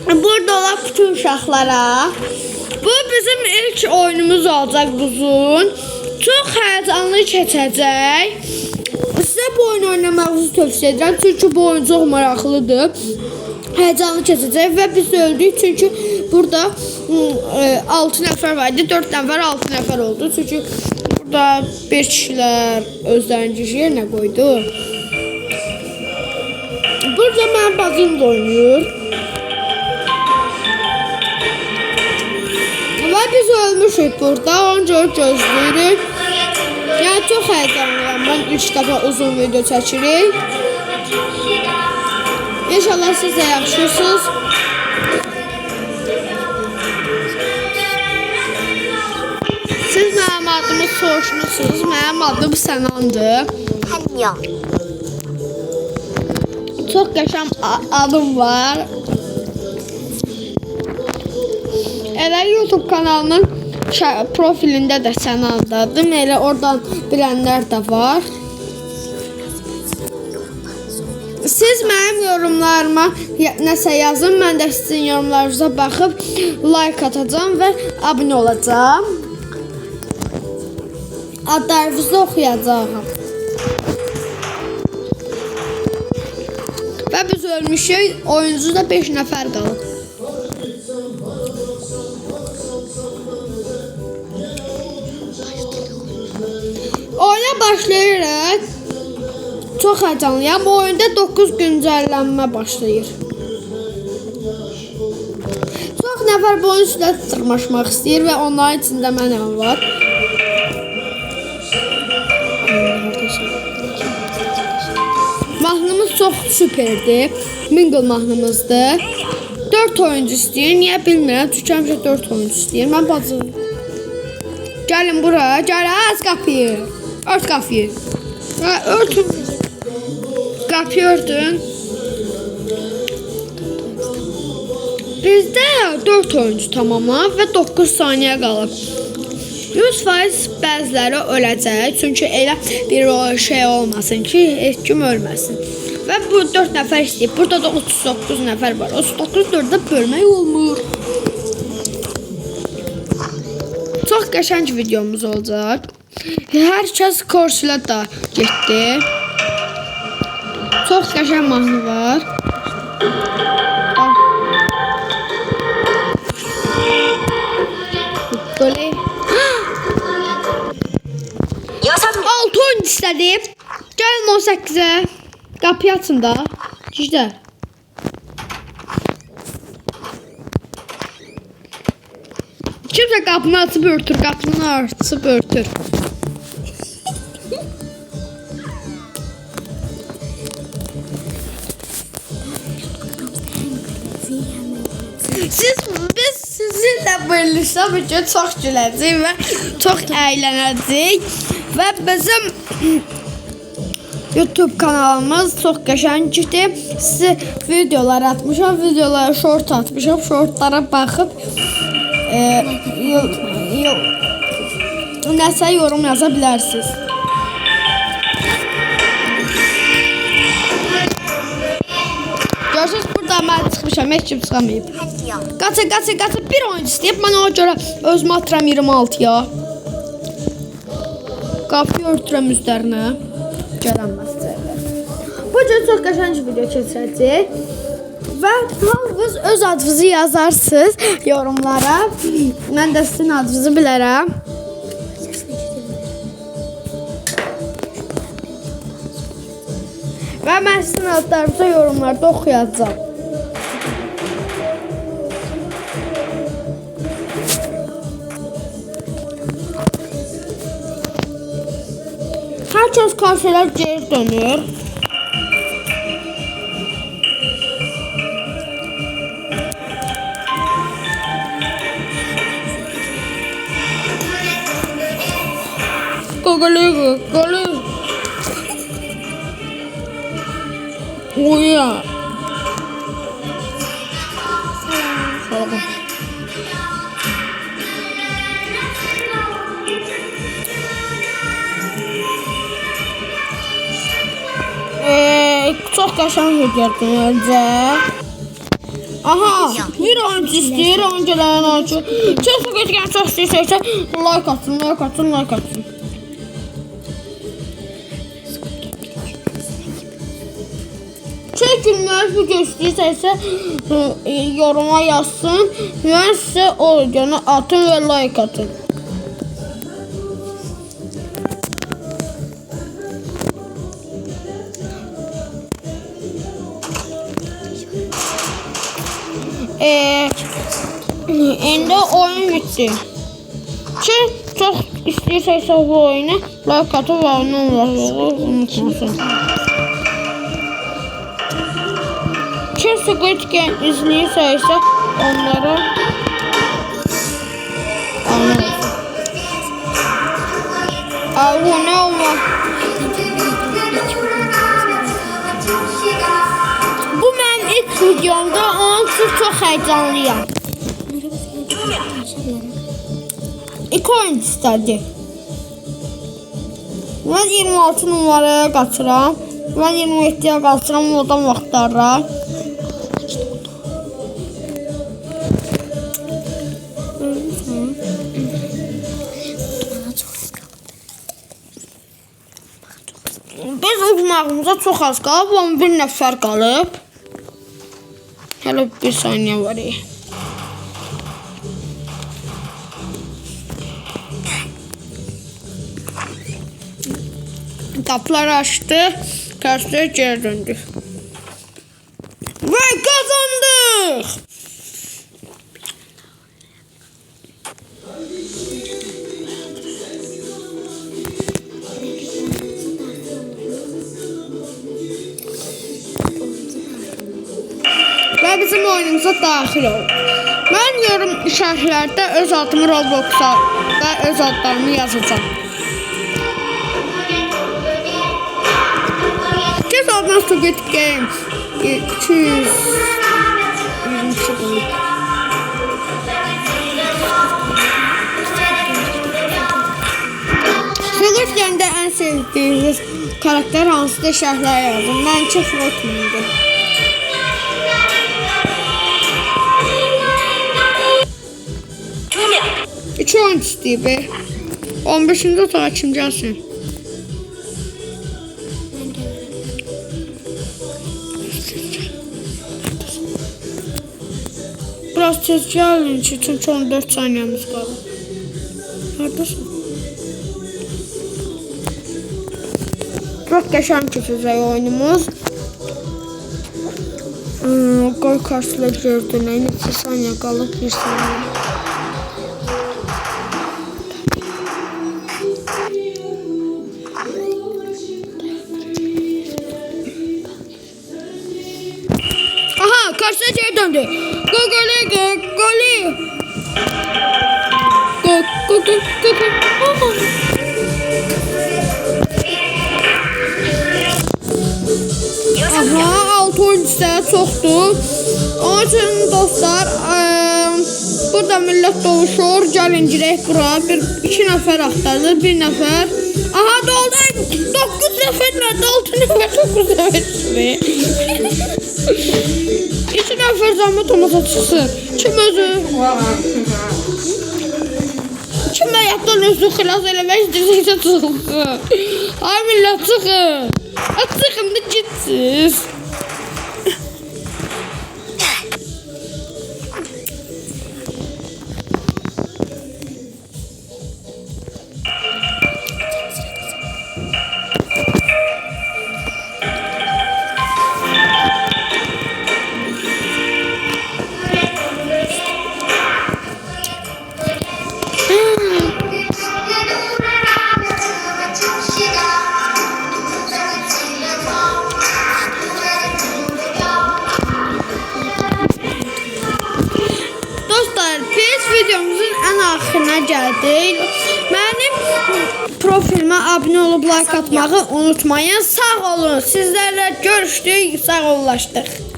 Burada olan bütün uşaqlara. Bu bizim ilk oyunumuz olacaq buzun. Çox həyecanlı keçəcək. Sizə bu oyunu oynamağınızı tövsiyə edirəm. Çünki bu oyun çox maraqlıdır. Həyecanlı keçəcək və biz öldük. Çünki burada 6 nəfər var idi. 4 nəfər 6 nəfər oldu. Çünki burada 5 kişilər özlərini yerinə qoydu. Burada mənim bacım da oynayır. Və biz ölmüşük burada. Onca gözləyirik. Yəni çox həyecanlıyam. Mən ilk dəfə uzun video çəkirik. İnşallah siz də yaxşısınız. Siz mənim adımı soruşmuşsunuz. Mənim adım Sənandır. Çox qəşəng adım var. Elə YouTube kanalının profilində də Sənandadır. Elə oradan bilənlər də var. Siz mənim yorumlarıma nəsə yazın. Mən də sizin yorumlarınıza baxıb like atacağım və abunə olacağım. Adlarınızı oxuyacağım. Və biz ölmüşük. Oyuncuda 5 nəfər qalıb. Oyuna başlayırıq. Çox həyecanlıyam. Bu oyunda 9 güncəllənmə başlayır. Çox nəfər bu oyun üstə tırmaşmaq istəyir və onların içində mənəm var. Mahnımız çox süperdir. Mingle mahnımızdır. 4 oyuncu istəyir. Niyə bilmirəm. Çünki həmişə 4 oyuncu istəyir. Mən bacım. Gəlin bura. Gəl az qapıyı. Ört qapıyı. Örtün. Qapıyı örtün. Bizdə 4 oyuncu tamamlanıb və 9 saniyə qalıb. 100% bəziləri öləcək. Çünki elə bir şey olmasın ki, heç kim ölməsin. Və bu 4 nəfər istəyib. Burada da 39 nəfər var. 39 4-də bölmək olmur. Çox qəşəng videomuz olacaq. Hər kəs korsilə də getdi. Çox qəşəng mahnı var. Böyle 6 oyun istədim. Gəlin 18-ə. Qapıyı açın da. Gizlər. Kimsə qapını açıb örtür. Qapını açıb örtür. Biz sizinlə birlikdə bugün çox güləcəyik və çox əylənəcəyik və bizim YouTube kanalımız çox qəşəngdir. Sizə videolar atmışam, videolara short atmışam. Shortlara baxıb nəsə yorum yaza bilərsiniz. Görürsünüz, burada mən çıxmışam, heç kim çıxamayıb. Qaça, bir oyuncu istəyib, mən ona görə özümü atıram 26-ya. Qapıyı örtürəm üzlərinə. Gələnməzdir. Bu cür çox qəşəng video keçirəcək. Və hamınız öz adınızı yazarsınız yorumlara. Mən də sizin adınızı bilərəm. Və mən sizin adlarınızı yorumlarda oxuyacağım. Hər kəs karşılar geri dönür. Gol. Uya. Salam. Çox qəşəng videodur öncə. Aha, bir oyuncu istəyir, oyuncuların oyuncu. Çox geçkən çox istəyirsə, like atsın, like atsın, like atsın. Çəkilməz video istəyirsə, yoruma yazsın. Mən sizə o videonu atın və like atın. İndi oyun bitti. Çox istəyirsə bu oyunu like atın və onunla unutmasın. Squid Game izləyirsə onlara abunə olmaq. Bu mənim ilk videomda, onun üçün çox həyəcanlıyam. İki oyun istədi. Mən 26 numaraya qaçıram. Mən 27-yə qaçıram, oradan vaxtlarla. Biz uzmağımıza çox az qalıb, 11 nəfər qalıb. Hələ bir saniyə var. Qapıları açdı, tərsliyə geri döndü. Və qazandıq! Və bizim oyunumuza daxil ol. Mən yorum şərhlərdə öz adımı Roblox'a və öz adlarımı yazacağım. Kes adına Squid Game 200 Squid Game'də ən sevdiyiniz karakter hansıdır şərhlər yazın. Mən çox unutmayın. 2 oyun istəyib. 15-ci otağa kim gəlsin? Biraz tez gəlin ki, çünki 14 saniyəmiz qalır. Haradasın? Çox qəşəng keçəcək oyunumuz. Qoy karşıla gördün. Neçə saniyə qalıb? 1 saniyə. Karşıya geri döndü. Gogoli. Aha, 6 oyuncular çoxdur. Onun üçün dostlar, burada millət doğuşur. Gəlin girək bura. 2 nəfər axtarılır, 1 nəfər. Aha, doldu. 9 nəfərlə, 6 nəfər, 9 nəfər. 2 nəfər zəhmət olmasa çıxsın. Kim özü? Kim həyatdan özü xilas eləmək istəyirsə çıxsın. Ay millət çıxın. Çıxın da gitsiz. Videomuzun ən axırına gəldik. Mənim profilimə abunə olub like atmağı unutmayın. Sağ olun. Sizlərlə görüşdük. Sağollaşdıq.